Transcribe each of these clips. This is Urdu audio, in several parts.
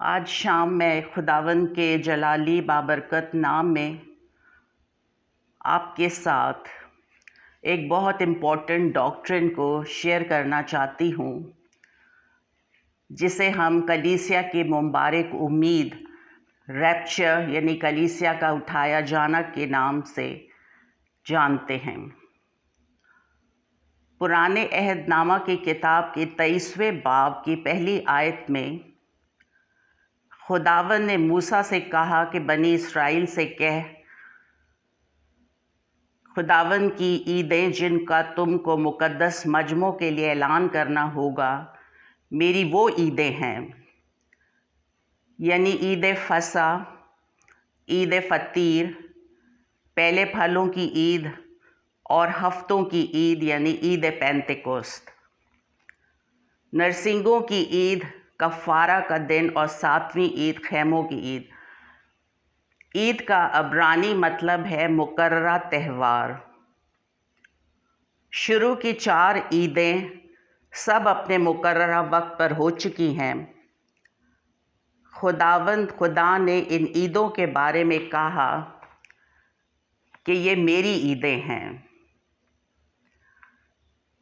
آج شام میں خداوند کے جلالی بابرکت نام میں آپ کے ساتھ ایک بہت امپورٹنٹ ڈاکٹرن کو شیئر کرنا چاہتی ہوں، جسے ہم کلیسیا کی مبارک امید ریپچر یعنی کلیسیا کا اٹھایا جانا کے نام سے جانتے ہیں۔ پرانے عہد نامہ کی کتاب کے 23ویں باب کی پہلی آیت میں خداوند نے موسیٰ سے کہا کہ بنی اسرائیل سے کہہ، خداوند کی عیدیں جن کا تم کو مقدس مجموع کے لیے اعلان کرنا ہوگا میری وہ عیدیں ہیں، یعنی عید فصح، عید فطیر، پہلے پھلوں کی عید اور ہفتوں کی عید یعنی عید پینتیکوست، نرسنگوں کی عید، کفارہ کا دن اور 7ویں عید خیموں کی عید۔ عید کا عبرانی مطلب ہے مقررہ تہوار۔ شروع کی 4 عیدیں سب اپنے مقررہ وقت پر ہو چکی ہیں۔ خدا نے ان عیدوں کے بارے میں کہا کہ یہ میری عیدیں ہیں۔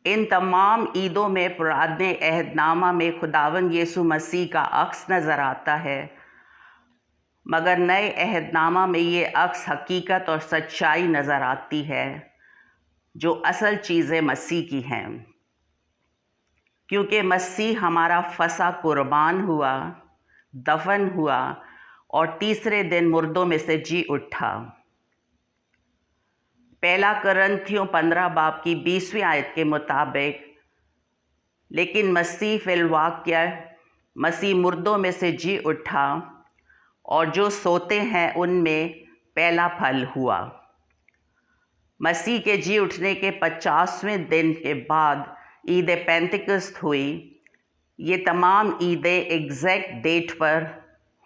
ان تمام عیدوں میں پرانے عہد نامہ میں خداوند یسوع مسیح کا عکس نظر آتا ہے، مگر نئے عہد نامہ میں یہ عکس حقیقت اور سچائی نظر آتی ہے، جو اصل چیزیں مسیح کی ہیں، کیونکہ مسیح ہمارا فصح قربان ہوا، دفن ہوا اور تیسرے دن مردوں میں سے جی اٹھا۔ پہلا کرنتھیوں 15 باب کی 20ویں آیت کے مطابق، لیکن مسیح فی الواقعہ مسیح مردوں میں سے جی اٹھا اور جو سوتے ہیں ان میں پہلا پھل ہوا۔ مسیح کے جی اٹھنے کے 50ویں دن کے بعد عید پینتیکوست ہوئی۔ یہ تمام عیدیں ایگزیکٹ ڈیٹ پر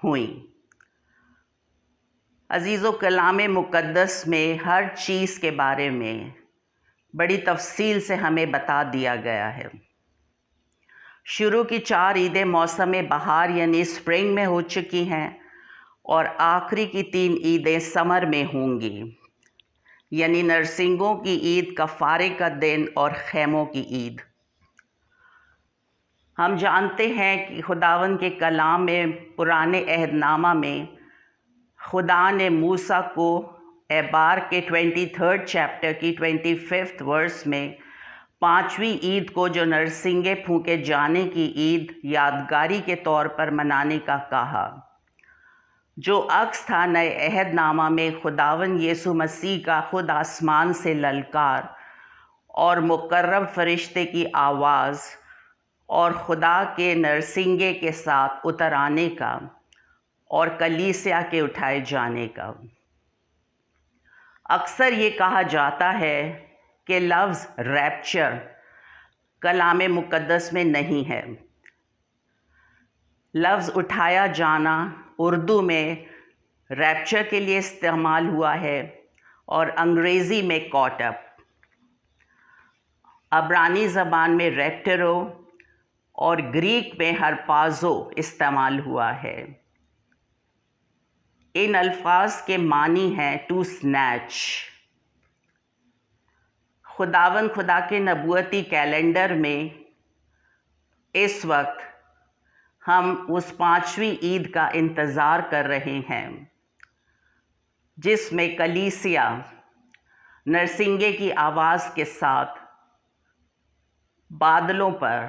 ہوئیں۔ عزیزو، کلام مقدس میں ہر چیز کے بارے میں بڑی تفصیل سے ہمیں بتا دیا گیا ہے۔ شروع کی 4 عیدیں موسم بہار یعنی اسپرنگ میں ہو چکی ہیں اور آخری کی 3 عیدیں سمر میں ہوں گی، یعنی نرسنگوں کی عید، کفارے کا دن اور خیموں کی عید۔ ہم جانتے ہیں کہ خداوند کے کلام میں پرانے عہد نامہ میں خدا نے موسیٰ کو اعبار کے 23 چیپٹر کی 25 ورس میں 5ویں عید کو جو نرسنگے پھونکے جانے کی عید یادگاری کے طور پر منانے کا کہا، جو عکس تھا نئے عہد نامہ میں خداوند یسوع مسیح کا خود آسمان سے للکار اور مقرب فرشتے کی آواز اور خدا کے نرسنگے کے ساتھ اتر آنے کا اور کلیسیا کے اٹھائے جانے کا۔ اکثر یہ کہا جاتا ہے کہ لفظ ریپچر کلام مقدس میں نہیں ہے۔ لفظ اٹھایا جانا اردو میں ریپچر کے لیے استعمال ہوا ہے اور انگریزی میں کاٹ اپ، عبرانی زبان میں ریپٹرو اور گریک میں ہرپازو استعمال ہوا ہے۔ ان الفاظ کے معنی ہیں ٹو سنیچ۔ خداوند خدا کے نبوتی کیلنڈر میں اس وقت ہم اس 5ویں عید کا انتظار کر رہے ہیں، جس میں کلیسیا نرسنگے کی آواز کے ساتھ بادلوں پر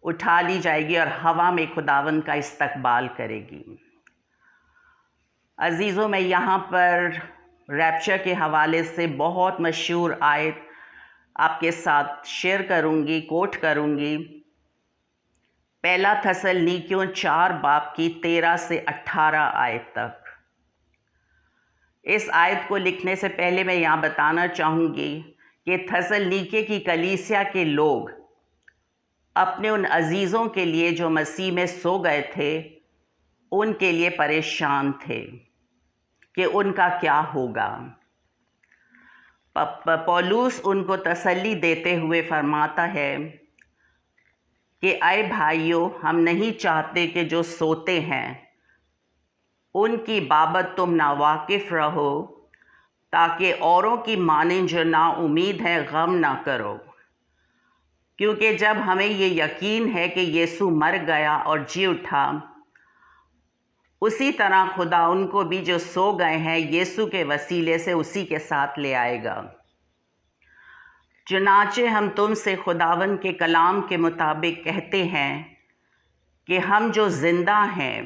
اٹھا لی جائے گی اور ہوا میں خداوند کا استقبال کرے گی۔ عزیزوں، میں یہاں پر ریپچر کے حوالے سے بہت مشہور آیت آپ کے ساتھ شیئر کروں گی، کوٹ کروں گی۔ پہلا تھسلنیکیوں 4 باب کی 13 سے 18 آیت تک۔ اس آیت کو لکھنے سے پہلے میں یہاں بتانا چاہوں گی کہ تھسلنیکے کی کلیسیا کے لوگ اپنے ان عزیزوں کے لیے جو مسیح میں سو گئے تھے، ان کے لیے پریشان تھے کہ ان کا کیا ہوگا۔ پولس ان کو تسلی دیتے ہوئے فرماتا ہے کہ اے بھائیوں، ہم نہیں چاہتے کہ جو سوتے ہیں ان کی بابت تم ناواقف رہو، تاکہ اوروں کی مانند جو نا امید ہے غم نہ کرو، کیونکہ جب ہمیں یہ یقین ہے کہ یسوع مر گیا اور جی اٹھا، اسی طرح خدا ان کو بھی جو سو گئے ہیں یسوع کے وسیلے سے اسی کے ساتھ لے آئے گا۔ چنانچہ ہم تم سے خداوند کے کلام کے مطابق کہتے ہیں کہ ہم جو زندہ ہیں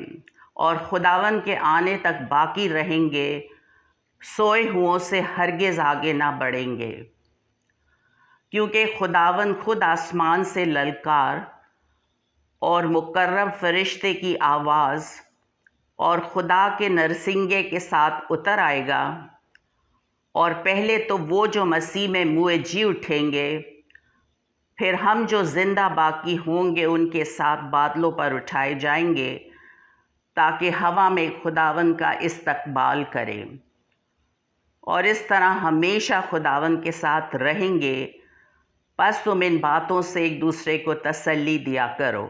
اور خداوند کے آنے تک باقی رہیں گے، سوئے ہوں سے ہرگز آگے نہ بڑھیں گے، کیونکہ خداوند خود آسمان سے للکار اور مقرب فرشتے کی آواز اور خدا کے نرسنگے کے ساتھ اتر آئے گا، اور پہلے تو وہ جو مسیح میں موئے جی اٹھیں گے، پھر ہم جو زندہ باقی ہوں گے ان کے ساتھ بادلوں پر اٹھائے جائیں گے، تاکہ ہوا میں خداوند کا استقبال کریں، اور اس طرح ہمیشہ خداوند کے ساتھ رہیں گے۔ پس تم ان باتوں سے ایک دوسرے کو تسلی دیا کرو۔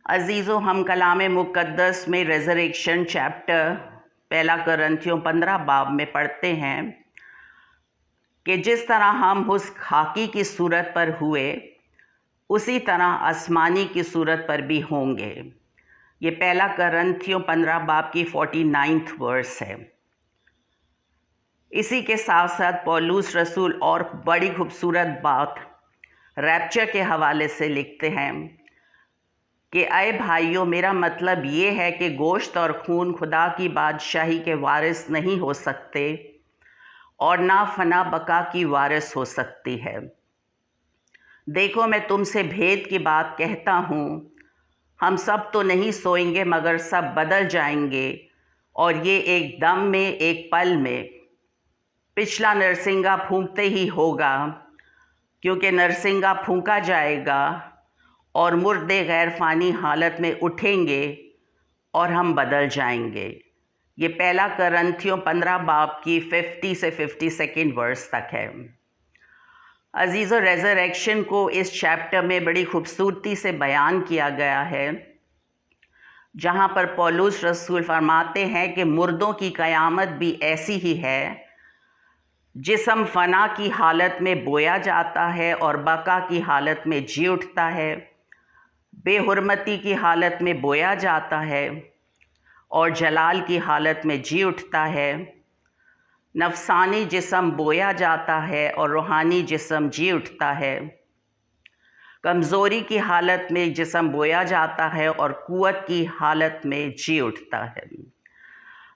عزیزو، ہم کلام مقدس میں ریزریکشن چیپٹر 1 کرنتھیوں 15 باب میں پڑھتے ہیں کہ جس طرح ہم اس خاکی کی صورت پر ہوئے، اسی طرح آسمانی کی صورت پر بھی ہوں گے۔ یہ 1 کرنتھیوں 15 باب کی 49 ورس ہے۔ اسی کے ساتھ ساتھ پولس رسول اور بڑی خوبصورت بات ریپچر کے حوالے سے لکھتے ہیں کہ اے بھائیوں، میرا مطلب یہ ہے کہ گوشت اور خون خدا کی بادشاہی کے وارث نہیں ہو سکتے، اور نہ فنا بقا کی وارث ہو سکتی ہے۔ دیکھو، میں تم سے بھید کی بات کہتا ہوں، ہم سب تو نہیں سوئیں گے مگر سب بدل جائیں گے، اور یہ ایک دم میں، ایک پل میں۔ پچھلا نرسنگا پھونکتے ہی ہوگا، کیونکہ نرسنگا پھونکا جائے گا اور مردے غیر فانی حالت میں اٹھیں گے اور ہم بدل جائیں گے۔ یہ 1 کرنتھیوں 15 باب کی 50 سے 52 ورس تک ہے۔ عزیزو، ریزریکشن کو اس چیپٹر میں بڑی خوبصورتی سے بیان کیا گیا ہے، جہاں پر پولس رسول فرماتے ہیں کہ مردوں کی قیامت بھی ایسی ہی ہے۔ جسم فنا کی حالت میں بویا جاتا ہے اور بقا کی حالت میں جی اٹھتا ہے، بے حرمتی کی حالت میں بویا جاتا ہے اور جلال کی حالت میں جی اٹھتا ہے۔ نفسانی جسم بویا جاتا ہے اور روحانی جسم جی اٹھتا ہے۔ کمزوری کی حالت میں جسم بویا جاتا ہے اور قوت کی حالت میں جی اٹھتا ہے۔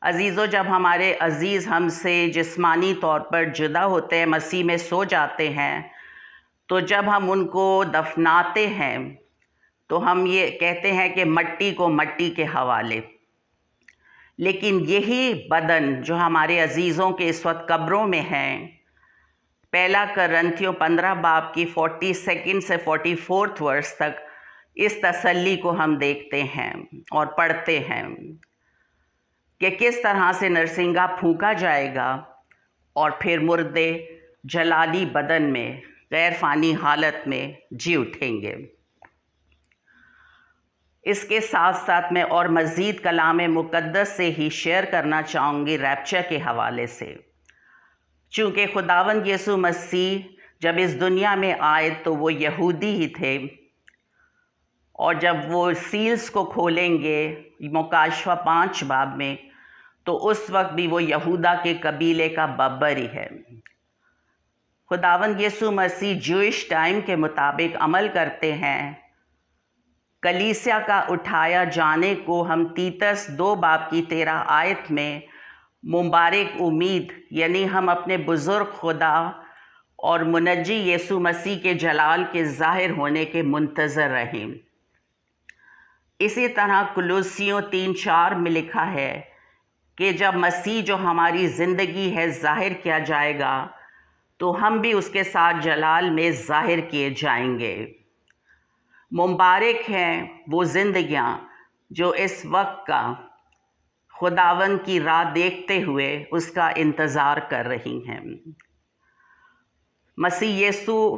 عزیزو، جب ہمارے عزیز ہم سے جسمانی طور پر جدا ہوتے ہیں، مسیح میں سو جاتے ہیں، تو جب ہم ان کو دفناتے ہیں تو ہم یہ کہتے ہیں کہ مٹی کو مٹی کے حوالے۔ لیکن یہی بدن جو ہمارے عزیزوں کے اس وقت قبروں میں ہیں، 1 کرنتھیوں 15 باب کی 42 سے 44 ورس تک اس تسلی کو ہم دیکھتے ہیں اور پڑھتے ہیں کہ کس طرح سے نرسنگا پھونکا جائے گا اور پھر مردے جلالی بدن میں غیر فانی حالت میں جی اٹھیں گے۔ اس کے ساتھ ساتھ میں اور مزید کلام مقدس سے ہی شیئر کرنا چاہوں گی ریپچر کے حوالے سے، چونکہ خداوند یسوع مسیح جب اس دنیا میں آئے تو وہ یہودی ہی تھے، اور جب وہ سیلز کو کھولیں گے مکاشفہ 5 باب میں، تو اس وقت بھی وہ یہودا کے قبیلے کا ببر ہی ہے۔ خداوند یسوع مسیح جوئش ٹائم کے مطابق عمل کرتے ہیں۔ کلیسیا کا اٹھایا جانے کو ہم تیتس 2 باب کی 13 آیت میں مبارک امید، یعنی ہم اپنے بزرگ خدا اور منجی یسوع مسیح کے جلال کے ظاہر ہونے کے منتظر رہیں۔ اسی طرح کلوسیوں 3:4 میں لکھا ہے کہ جب مسیح جو ہماری زندگی ہے ظاہر کیا جائے گا، تو ہم بھی اس کے ساتھ جلال میں ظاہر کیے جائیں گے۔ مبارک ہیں وہ زندگیاں جو اس وقت کا خداوند کی راہ دیکھتے ہوئے اس کا انتظار کر رہی ہیں۔ مسیح یسوع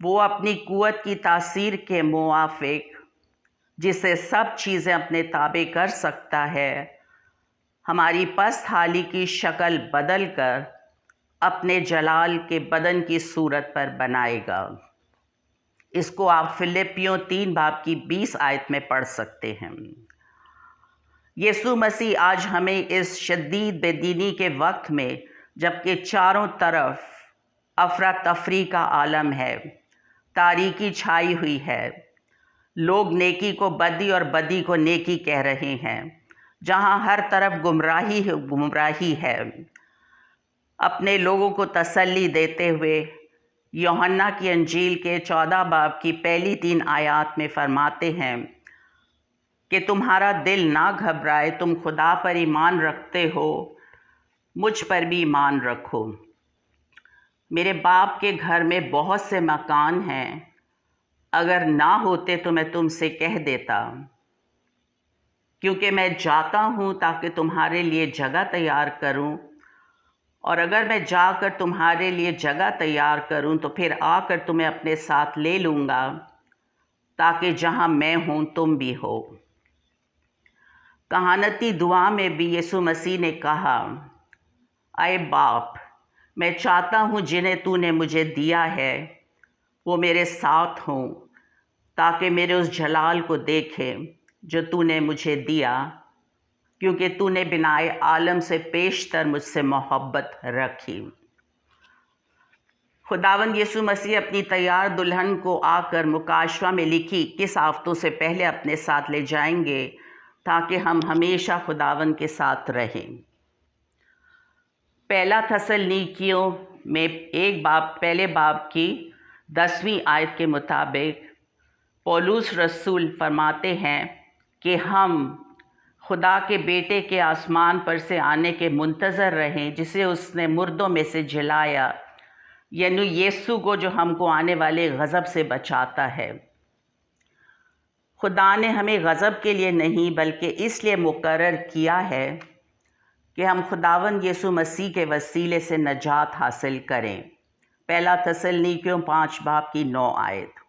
وہ اپنی قوت کی تاثیر کے موافق جسے سب چیزیں اپنے تابع کر سکتا ہے، ہماری پست حالی کی شکل بدل کر اپنے جلال کے بدن کی صورت پر بنائے گا۔ اس کو آپ فلپیوں 3 باب کی 20 آیت میں پڑھ سکتے ہیں۔ یسوع مسیح آج ہمیں اس شدید بے دینی کے وقت میں، جبکہ چاروں طرف افراتفری کا عالم ہے، تاریکی چھائی ہوئی ہے، لوگ نیکی کو بدی اور بدی کو نیکی کہہ رہے ہیں، جہاں ہر طرف گمراہی ہے، اپنے لوگوں کو تسلی دیتے ہوئے یوحنا کی انجیل کے 14 باب کی پہلی 3 آیات میں فرماتے ہیں کہ تمہارا دل نہ گھبرائے، تم خدا پر ایمان رکھتے ہو، مجھ پر بھی ایمان رکھو۔ میرے باپ کے گھر میں بہت سے مکان ہیں، اگر نہ ہوتے تو میں تم سے کہہ دیتا، کیونکہ میں جاتا ہوں تاکہ تمہارے لیے جگہ تیار کروں، اور اگر میں جا کر تمہارے لیے جگہ تیار کروں تو پھر آ کر تمہیں اپنے ساتھ لے لوں گا، تاکہ جہاں میں ہوں تم بھی ہو۔ کہانتی دعا میں بھی یسوع مسیح نے کہا، اے باپ، میں چاہتا ہوں جنہیں تو نے مجھے دیا ہے وہ میرے ساتھ ہوں، تاکہ میرے اس جلال کو دیکھیں جو تو نے مجھے دیا، کیونکہ تو نے بنائے عالم سے پیشتر مجھ سے محبت رکھی۔ خداوند یسوع مسیح اپنی تیار دلہن کو آ کر مکاشفہ میں لکھی کس آفتوں سے پہلے اپنے ساتھ لے جائیں گے، تاکہ ہم ہمیشہ خداوند کے ساتھ رہیں۔ پہلا تسلنیکیوں میں پہلے باب کی 10ویں آیت کے مطابق پولس رسول فرماتے ہیں کہ ہم خدا کے بیٹے کے آسمان پر سے آنے کے منتظر رہیں، جسے اس نے مردوں میں سے جلایا، یعنی یسوع کو جو ہم کو آنے والے غضب سے بچاتا ہے۔ خدا نے ہمیں غضب کے لیے نہیں بلکہ اس لیے مقرر کیا ہے کہ ہم خداوند یسوع مسیح کے وسیلے سے نجات حاصل کریں۔ پہلا تسلنیکیوں 5 باب کی 9 آیت۔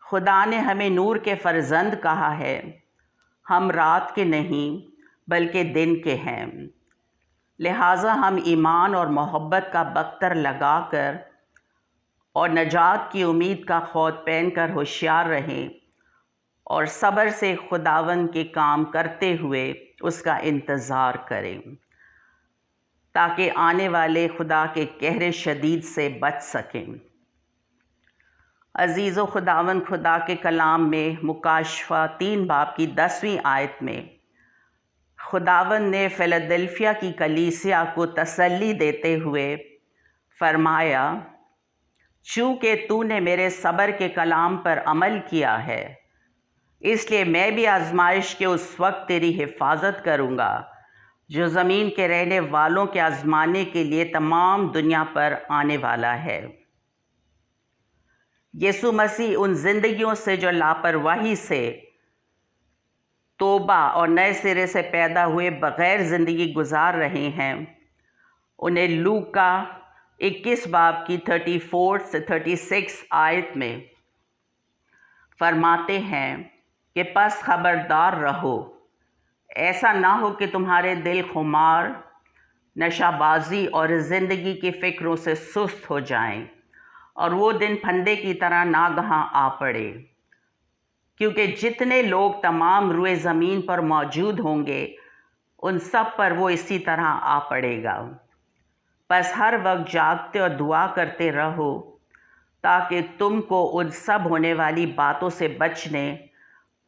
خدا نے ہمیں نور کے فرزند کہا ہے، ہم رات کے نہیں بلکہ دن کے ہیں، لہٰذا ہم ایمان اور محبت کا بختر لگا کر اور نجات کی امید کا خود پہن کر ہوشیار رہیں، اور صبر سے خداوند کے کام کرتے ہوئے اس کا انتظار کریں، تاکہ آنے والے خدا کے قہر شدید سے بچ سکیں۔ عزیز و خداوند خدا کے کلام میں مکاشفہ 3 باب کی 10ویں آیت میں خداوند نے فیلادلفیا کی کلیسیا کو تسلی دیتے ہوئے فرمایا، چونکہ تو نے میرے صبر کے کلام پر عمل کیا ہے، اس لیے میں بھی آزمائش کے اس وقت تیری حفاظت کروں گا جو زمین کے رہنے والوں کے آزمانے کے لیے تمام دنیا پر آنے والا ہے۔ یسوع مسیح ان زندگیوں سے جو لاپرواہی سے توبہ اور نئے سرے سے پیدا ہوئے بغیر زندگی گزار رہے ہیں، انہیں لوکا 21 باب کی 34 سے 36 آیت میں فرماتے ہیں کہ پس خبردار رہو، ایسا نہ ہو کہ تمہارے دل خمار، نشہ بازی اور زندگی کی فکروں سے سست ہو جائیں، اور وہ دن پھندے کی طرح ناگہاں آ پڑے، کیونکہ جتنے لوگ تمام روئے زمین پر موجود ہوں گے ان سب پر وہ اسی طرح آ پڑے گا۔ بس ہر وقت جاگتے اور دعا کرتے رہو، تاکہ تم کو ان سب ہونے والی باتوں سے بچنے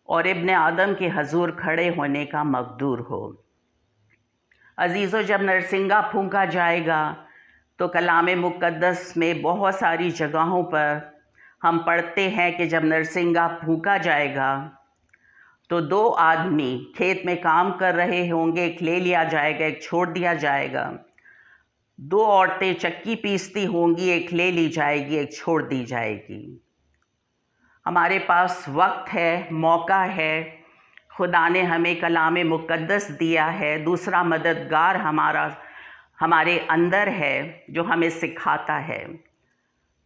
اور ابن آدم کے حضور کھڑے ہونے کا مقدور ہو۔ عزیزو، جب نرسنگا پھونکا جائے گا تو کلام مقدس میں بہت ساری جگہوں پر ہم پڑھتے ہیں کہ جب نرسنگا پھونکا جائے گا تو 2 آدمی کھیت میں کام کر رہے ہوں گے، ایک لے لیا جائے گا، ایک چھوڑ دیا جائے گا۔ 2 عورتیں چکی پیستی ہوں گی، ایک لے لی جائے گی، ایک چھوڑ دی جائے گی۔ ہمارے پاس وقت ہے، موقع ہے، خدا نے ہمیں کلام مقدس دیا ہے، دوسرا مددگار ہمارے اندر ہے جو ہمیں سکھاتا ہے۔